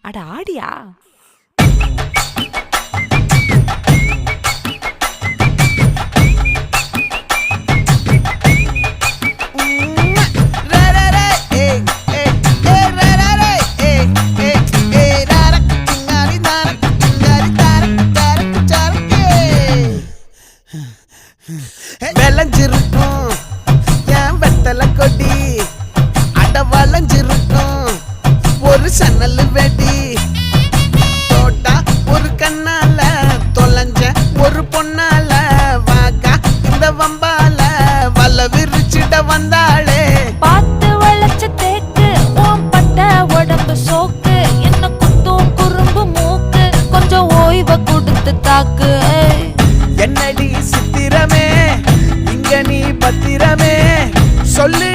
அட ஆடியா? விளைஞ்சிருக்கும் என் வெத்தலை கொடி, அட வளைஞ்சிருக்கும் ஒரு சன்னல் வெடி. தோட்டா ஒரு கண்ணால தொலைஞ்ச ஒரு பொண்ணால வாக்கா இந்த வம்பால வல விரிச்சிட வந்தாளே. பார்த்து வளைச்ச தேக்கு ஓம் பட்ட உடம்பு சோக்கு, என்ன குத்தும் குறும்பு மூக்கு, கொஞ்சம் ஓய்வை கொடுத்து தாக்கு. என்னடி சித்திரமே இங்க நீ பத்திரமே சொல்லு